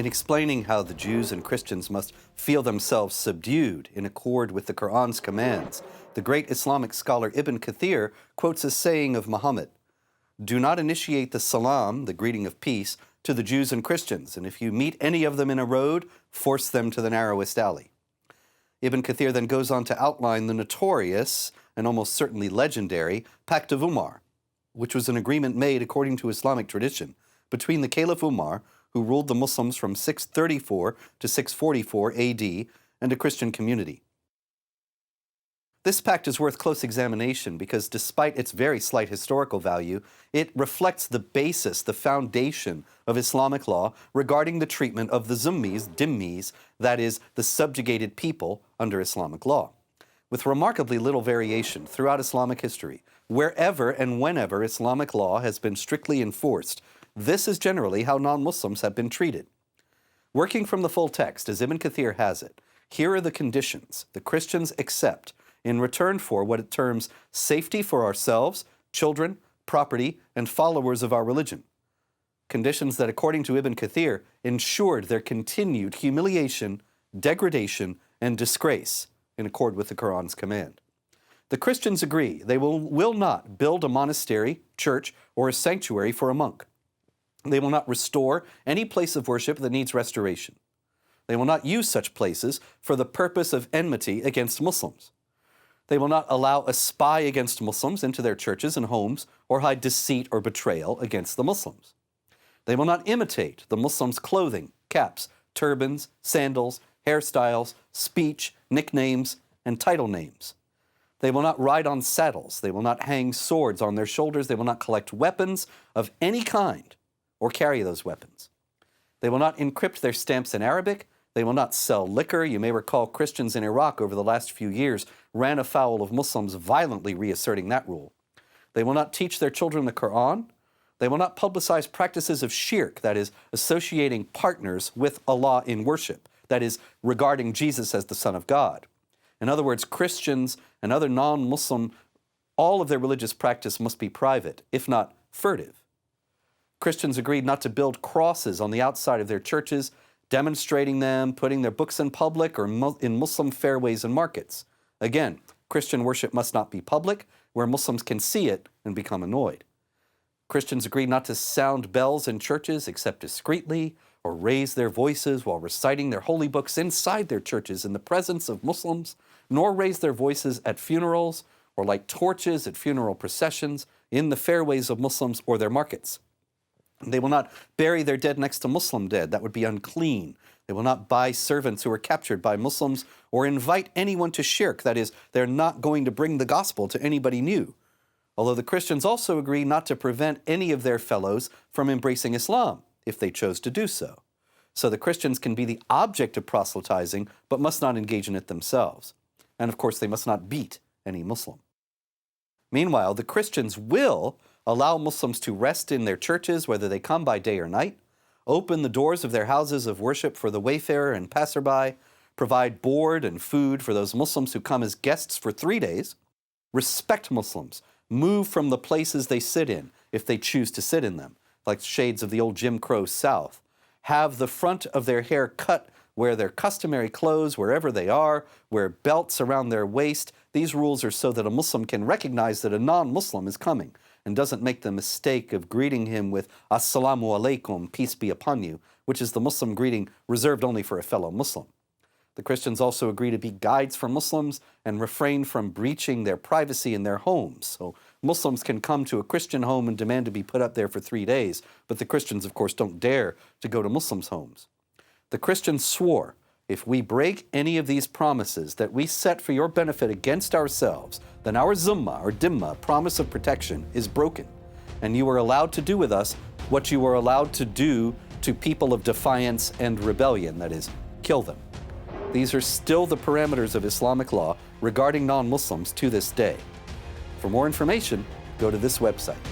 In explaining how the Jews and Christians must feel themselves subdued in accord with the Quran's commands, the great Islamic scholar Ibn Kathir quotes a saying of Muhammad: "Do not initiate the salam, the greeting of peace, to the Jews and Christians, and if you meet any of them in a road, force them to the narrowest alley." Ibn Kathir then goes on to outline the notorious and almost certainly legendary Pact of Umar, which was an agreement made according to Islamic tradition between the Caliph Umar, who ruled the Muslims from 634 to 644 AD, and a Christian community. This pact is worth close examination because despite its very slight historical value, it reflects the basis, the foundation of Islamic law regarding the treatment of the zimmis, dhimmis, that is, the subjugated people under Islamic law. With remarkably little variation throughout Islamic history, wherever and whenever Islamic law has been strictly enforced, this is generally how non-Muslims have been treated. Working from the full text, as Ibn Kathir has it, here are the conditions the Christians accept in return for what it terms safety for ourselves, children, property, and followers of our religion. Conditions that, according to Ibn Kathir, ensured their continued humiliation, degradation, and disgrace in accord with the Quran's command. The Christians agree they will not build a monastery, church, or a sanctuary for a monk. They will not restore any place of worship that needs restoration. They will not use such places for the purpose of enmity against Muslims. They will not allow a spy against Muslims into their churches and homes or hide deceit or betrayal against the Muslims. They will not imitate the Muslims' clothing, caps, turbans, sandals, hairstyles, speech, nicknames, and title names. They will not ride on saddles. They will not hang swords on their shoulders. They will not collect weapons of any kind or carry those weapons. They will not encrypt their stamps in Arabic. They will not sell liquor. You may recall Christians in Iraq over the last few years ran afoul of Muslims violently reasserting that rule. They will not teach their children the Quran. They will not publicize practices of shirk, that is, associating partners with Allah in worship, that is, regarding Jesus as the Son of God. In other words, Christians and other non-Muslim, all of their religious practice must be private, if not furtive. Christians agreed not to build crosses on the outside of their churches, demonstrating them, putting their books in public or in Muslim fairways and markets. Again, Christian worship must not be public, where Muslims can see it and become annoyed. Christians agreed not to sound bells in churches except discreetly, or raise their voices while reciting their holy books inside their churches in the presence of Muslims, nor raise their voices at funerals or light torches at funeral processions in the fairways of Muslims or their markets. They will not bury their dead next to Muslim dead. That would be unclean. They will not buy servants who are captured by Muslims or invite anyone to shirk. That is, they're not going to bring the gospel to anybody new. Although the Christians also agree not to prevent any of their fellows from embracing Islam if they chose to do so. So the Christians can be the object of proselytizing, but must not engage in it themselves. And of course, they must not beat any Muslim. Meanwhile, the Christians will allow Muslims to rest in their churches, whether they come by day or night, open the doors of their houses of worship for the wayfarer and passerby, provide board and food for those Muslims who come as guests for 3 days, respect Muslims, move from the places they sit in if they choose to sit in them, like shades of the old Jim Crow South, have the front of their hair cut, wear their customary clothes wherever they are, wear belts around their waist. These rules are so that a Muslim can recognize that a non-Muslim is coming and doesn't make the mistake of greeting him with Assalamu alaikum, peace be upon you, which is the Muslim greeting reserved only for a fellow Muslim. The Christians also agree to be guides for Muslims and refrain from breaching their privacy in their homes. So Muslims can come to a Christian home and demand to be put up there for 3 days, but the Christians, of course, don't dare to go to Muslims' homes. The Christians swore, if we break any of these promises that we set for your benefit against ourselves, then our zimma or dhimma, promise of protection, is broken, and you are allowed to do with us what you are allowed to do to people of defiance and rebellion, that is, kill them. These are still the parameters of Islamic law regarding non-Muslims to this day. For more information, go to this website.